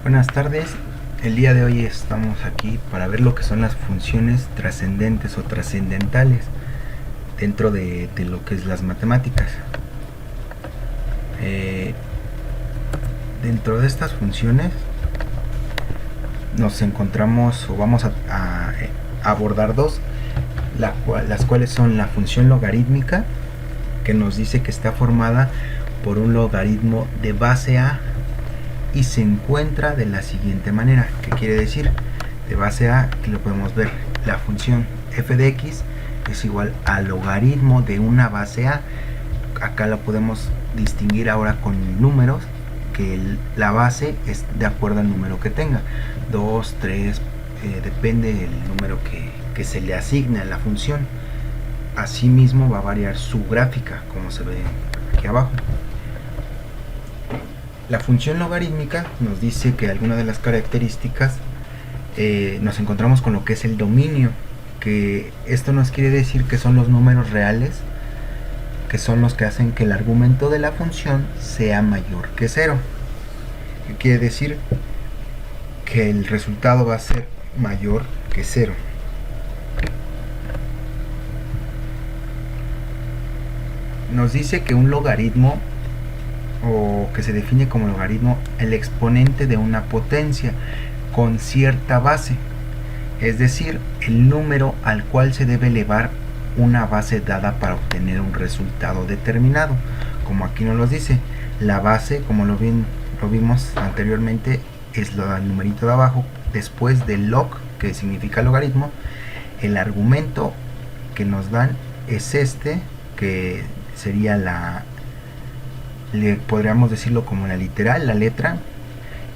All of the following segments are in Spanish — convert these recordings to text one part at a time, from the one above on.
Buenas tardes, el día de hoy estamos aquí para ver lo que son las funciones trascendentes o trascendentales dentro de lo que es las matemáticas. Dentro de estas funciones nos encontramos o vamos a abordar dos, las cuales son la función logarítmica, que nos dice que está formada por un logaritmo de base a y se encuentra de la siguiente manera. ¿Qué quiere decir? De base a, aquí lo podemos ver, la función f de x es igual al logaritmo de una base a. Acá lo podemos distinguir ahora con números, que la base es de acuerdo al número que tenga, 2, 3, depende del número que se le asigna a la función. Asimismo va a variar su gráfica, como se ve aquí abajo. La función logarítmica nos dice que alguna de las características nos encontramos con lo que es el dominio, que esto nos quiere decir que son los números reales, que son los que hacen que el argumento de la función sea mayor que 0. ¿Qué quiere decir? Que el resultado va a ser mayor que 0. Nos dice que un logaritmo, o que se define como logaritmo, el exponente de una potencia con cierta base, es decir, el número al cual se debe elevar una base dada para obtener un resultado determinado. Como aquí nos lo dice, la base, como lo vimos anteriormente, es el numerito de abajo, después del log, que significa logaritmo. El argumento que nos dan es este, que sería podríamos decirlo como la literal, la letra,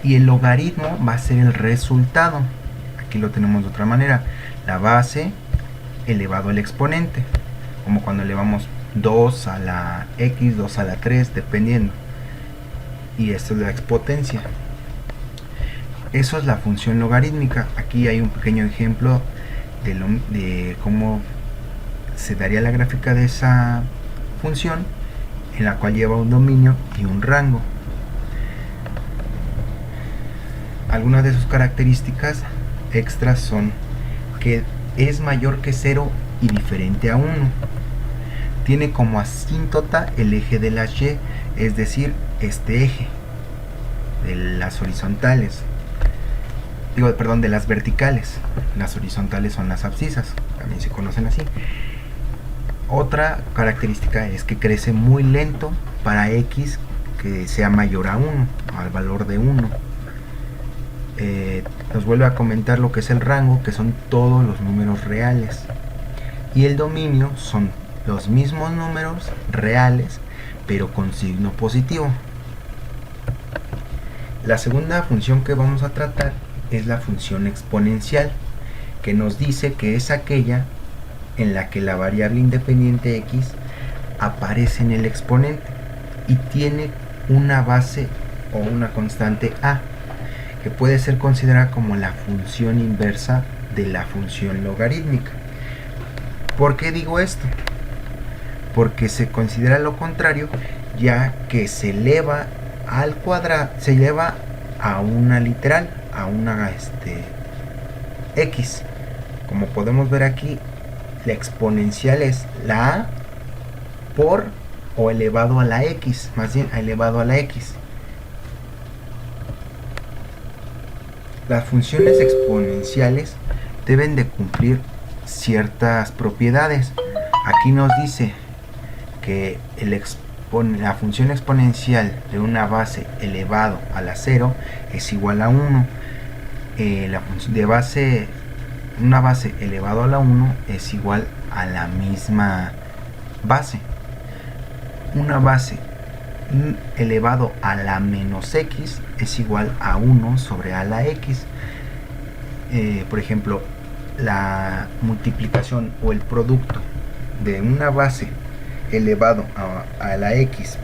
y el logaritmo va a ser el resultado. Aquí lo tenemos de otra manera, la base elevado al exponente, como cuando elevamos 2 a la x, 2 a la 3, dependiendo, y esto es la expotencia. Eso es la función logarítmica. Aquí hay un pequeño ejemplo de cómo se daría la gráfica de esa función, en la cual lleva un dominio y un rango. Algunas de sus características extras son que es mayor que 0 y diferente a 1. Tiene como asíntota el eje de las y, es decir, este eje de las horizontales. De las verticales. Las horizontales son las abscisas, también se conocen así. Otra característica es que crece muy lento para x que sea mayor a 1, al valor de 1. Nos vuelve a comentar lo que es el rango, que son todos los números reales. Y el dominio son los mismos números reales, pero con signo positivo. La segunda función que vamos a tratar es la función exponencial, que nos dice que es aquella en la que la variable independiente x aparece en el exponente y tiene una base o una constante a, que puede ser considerada como la función inversa de la función logarítmica. ¿Por qué digo esto? Porque se considera lo contrario, ya que se eleva al cuadrado, se eleva a una literal, a una x. Como podemos ver aquí, la exponencial es la a por o elevado a la x, más bien elevado a la x. Las funciones exponenciales deben de cumplir ciertas propiedades. Aquí nos dice que la función exponencial de una base elevado a la 0 es igual a 1. La función de base, una base elevado a la 1 es igual a la misma base. Una base elevado a la menos x es igual a 1 sobre a la x. Por ejemplo, la multiplicación o el producto de una base elevado a la x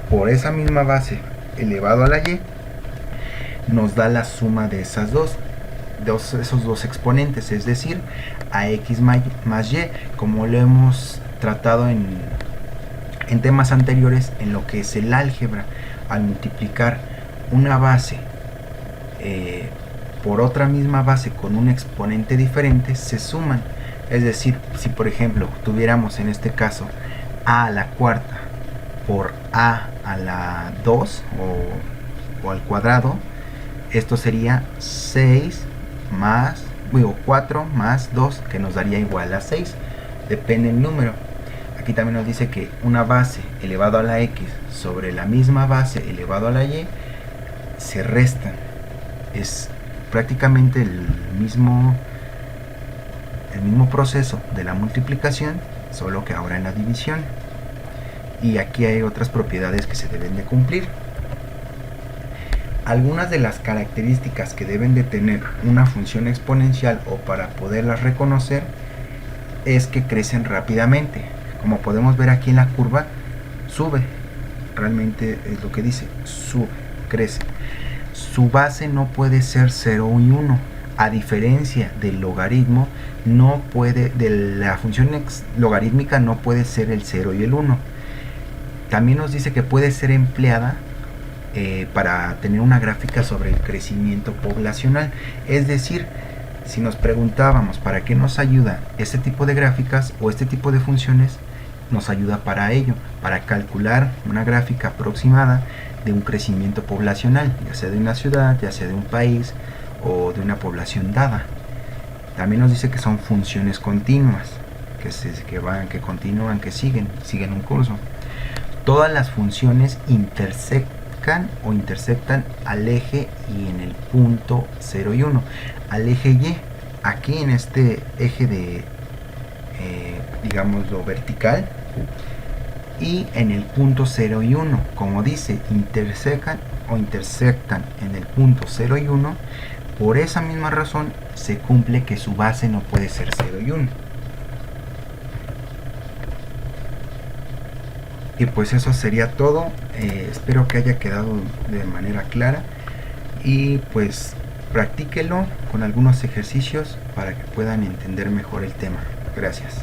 por esa misma base elevado a la y nos da la suma de esas esos dos exponentes, es decir, a x más y, como lo hemos tratado en temas anteriores en lo que es el álgebra. Al multiplicar una base por otra misma base con un exponente diferente se suman. Es decir, si por ejemplo tuviéramos en este caso a a la cuarta por a la 2 o al cuadrado, esto sería 6 más, 4 más 2, que nos daría igual a 6, depende del número. Aquí también nos dice que una base elevado a la x sobre la misma base elevado a la y se restan. Es prácticamente el mismo proceso de la multiplicación, solo que ahora en la división. Y aquí hay otras propiedades que se deben de cumplir. Algunas de las características que deben de tener una función exponencial o para poderlas reconocer es que crecen rápidamente. Como podemos ver aquí en la curva, sube. Realmente es lo que dice, sube, crece. Su base no puede ser 0 y 1. A diferencia del logaritmo, de la función logarítmica no puede ser el 0 y el 1. También nos dice que puede ser empleada para tener una gráfica sobre el crecimiento poblacional. Es decir, si nos preguntábamos para qué nos ayuda este tipo de gráficas o este tipo de funciones, nos ayuda para ello, para calcular una gráfica aproximada de un crecimiento poblacional, ya sea de una ciudad, ya sea de un país o de una población dada. También nos dice que son funciones continuas, que continúan, que siguen un curso. Todas las funciones intersectan al eje y en el punto 0 y 1. Al eje y, aquí en este eje de, digámoslo, vertical, y en el punto 0 y 1. Como dice, intersectan en el punto 0 y 1. Por esa misma razón se cumple que su base no puede ser 0 y 1. Y pues eso sería todo. Espero que haya quedado de manera clara. Y pues practíquelo con algunos ejercicios para que puedan entender mejor el tema. Gracias.